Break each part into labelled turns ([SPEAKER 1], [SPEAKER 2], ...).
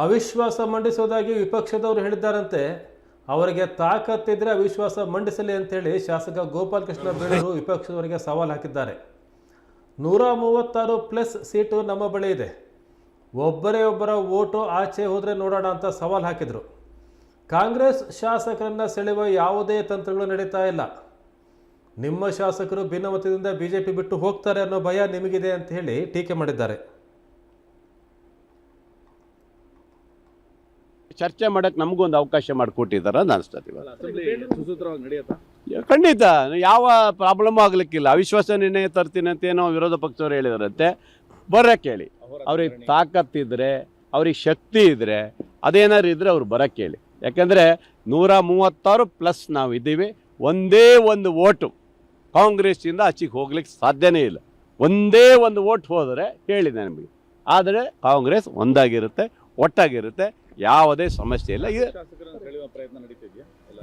[SPEAKER 1] ಅವಿಶ್ವಾಸ ಮಂಡಿಸುವುದಾಗಿ ವಿಪಕ್ಷದವರು ಹೇಳಿದ್ದಾರಂತೆ. ಅವರಿಗೆ ತಾಕತ್ತಿದ್ರೆ ಅವಿಶ್ವಾಸ ಮಂಡಿಸಲಿ ಅಂತೇಳಿ ಶಾಸಕ ಗೋಪಾಲಕೃಷ್ಣ ಬೇಳೂರು ವಿಪಕ್ಷದವರಿಗೆ ಸವಾಲು ಹಾಕಿದ್ದಾರೆ. 136+ ಸೀಟು ನಮ್ಮ ಬಳಿ ಇದೆ, ಒಬ್ಬರೇ ಒಬ್ಬರ ಓಟು ಆಚೆ ಹೋದರೆ ನೋಡೋಣ ಅಂತ ಸವಾಲು ಹಾಕಿದರು. ಕಾಂಗ್ರೆಸ್ ಶಾಸಕರನ್ನು ಸೆಳೆಯುವ ಯಾವುದೇ ತಂತ್ರಗಳು ನಡೀತಾ ಇಲ್ಲ. ನಿಮ್ಮ ಶಾಸಕರು ಭಿನ್ನಮತದಿಂದ ಬಿಜೆಪಿ ಬಿಟ್ಟು ಹೋಗ್ತಾರೆ ಅನ್ನೋ ಭಯ ನಿಮಗಿದೆ ಅಂತ ಹೇಳಿ ಟೀಕೆ ಮಾಡಿದ್ದಾರೆ.
[SPEAKER 2] ಚರ್ಚೆ ಮಾಡಕ್ಕೆ ನಮಗೊಂದು ಅವಕಾಶ ಮಾಡಿಕೊಟ್ಟಿದ್ದಾರೆ ಅಂತ ಅನಿಸ್ತದೆ. ಖಂಡಿತ ಯಾವ ಪ್ರಾಬ್ಲಮ್ ಆಗಲಿಕ್ಕಿಲ್ಲ. ಅವಿಶ್ವಾಸ ನಿರ್ಣಯ ತರ್ತೀನಿ ಅಂತ ಏನೋ ವಿರೋಧ ಪಕ್ಷದವರು ಹೇಳಿದಾರಂತೆ. ಬರೋಕ್ಕೆ ಹೇಳಿ, ಅವ್ರಿಗೆ ತಾಕತ್ತಿದ್ರೆ, ಅವ್ರಿಗೆ ಶಕ್ತಿ ಇದ್ದರೆ, ಅದೇನಾದ್ರು ಇದ್ದರೆ ಅವ್ರು ಬರೋಕ್ಕೆ ಹೇಳಿ. ಯಾಕೆಂದರೆ 136+ ನಾವು ಇದ್ದೀವಿ. ಒಂದೇ ಒಂದು ಓಟು ಕಾಂಗ್ರೆಸ್ಸಿಂದ ಆಚೆಗೆ ಹೋಗ್ಲಿಕ್ಕೆ ಸಾಧ್ಯನೇ ಇಲ್ಲ. ಒಂದೇ ಒಂದು ಓಟ್ ಹೋದರೆ ಹೇಳಿದೆ ನಮಗೆ. ಆದರೆ ಕಾಂಗ್ರೆಸ್ ಒಂದಾಗಿರುತ್ತೆ, ಒಟ್ಟಾಗಿರುತ್ತೆ, ಯಾವುದೇ ಸಮಸ್ಯೆ ಇಲ್ಲ.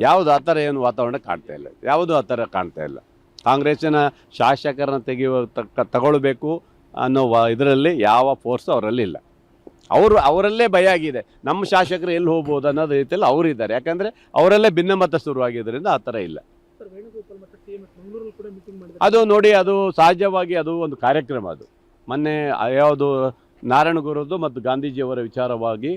[SPEAKER 2] ಯಾವುದು ಆ ಥರ ಏನು ವಾತಾವರಣ ಕಾಣ್ತಾ ಇಲ್ಲ, ಯಾವುದು ಆ ಥರ ಕಾಣ್ತಾ ಇಲ್ಲ. ಕಾಂಗ್ರೆಸ್ಸಿನ ಶಾಸಕರನ್ನ ತಗೊಳ್ಬೇಕು ಅನ್ನೋ ಇದರಲ್ಲಿ ಯಾವ ಫೋರ್ಸು ಅವರಲ್ಲಿ ಇಲ್ಲ. ಅವರಲ್ಲೇ ಭಯ ಆಗಿದೆ. ನಮ್ಮ ಶಾಸಕರು ಎಲ್ಲಿ ಹೋಗ್ಬೋದು ಅನ್ನೋದು ರೀತಿಯಲ್ಲಿ ಅವರಿದ್ದಾರೆ. ಯಾಕಂದರೆ ಅವರಲ್ಲೇ ಭಿನ್ನಮತ ಶುರುವಾಗಿದ್ದರಿಂದ ಆ ಥರ ಇಲ್ಲ. ಅದು ನೋಡಿ, ಅದು ಸಹಜವಾಗಿ ಅದು ಒಂದು ಕಾರ್ಯಕ್ರಮ. ಅದು ಮೊನ್ನೆ ಯಾವುದು ನಾರಾಯಣಗುರುದು ಮತ್ತು ಗಾಂಧೀಜಿಯವರ ವಿಚಾರವಾಗಿ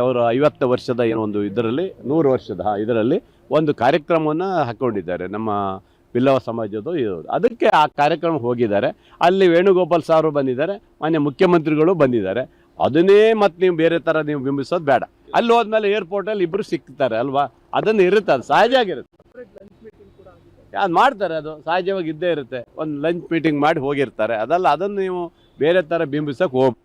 [SPEAKER 2] ಅವರ 50 ವರ್ಷದ ಏನೋ ಒಂದು ಇದರಲ್ಲಿ 100 ವರ್ಷದ ಇದರಲ್ಲಿ ಒಂದು ಕಾರ್ಯಕ್ರಮವನ್ನು ಹಾಕ್ಕೊಂಡಿದ್ದಾರೆ ನಮ್ಮ ಬಿಲ್ಲವ ಸಮಾಜದ್ದು. ಅದಕ್ಕೆ ಆ ಕಾರ್ಯಕ್ರಮ ಹೋಗಿದ್ದಾರೆ. ಅಲ್ಲಿ ವೇಣುಗೋಪಾಲ್ ಸಾರು ಬಂದಿದ್ದಾರೆ, ಮಾನ್ಯ ಮುಖ್ಯಮಂತ್ರಿಗಳು ಬಂದಿದ್ದಾರೆ. ಅದನ್ನೇ ಮತ್ತು ನೀವು ಬೇರೆ ಥರ ನೀವು ಬಿಂಬಿಸೋದು ಬೇಡ. ಅಲ್ಲಿ ಹೋದ್ಮೇಲೆ ಏರ್ಪೋರ್ಟಲ್ಲಿ ಇಬ್ಬರು ಸಿಗ್ತಾರೆ ಅಲ್ವಾ, ಅದನ್ನು ಇರುತ್ತೆ, ಅದು ಸಹಜ ಆಗಿರುತ್ತೆ. ಅದು ಮಾಡ್ತಾರೆ, ಅದು ಸಹಜವಾಗಿ ಇದ್ದೇ ಇರುತ್ತೆ. ಒಂದು ಲಂಚ್ ಮೀಟಿಂಗ್ ಮಾಡಿ ಹೋಗಿರ್ತಾರೆ. ಅದಲ್ಲ, ಅದನ್ನು ನೀವು ಬೇರೆ ಥರ ಬಿಂಬಿಸೋಕೆ ಹೋಗಿ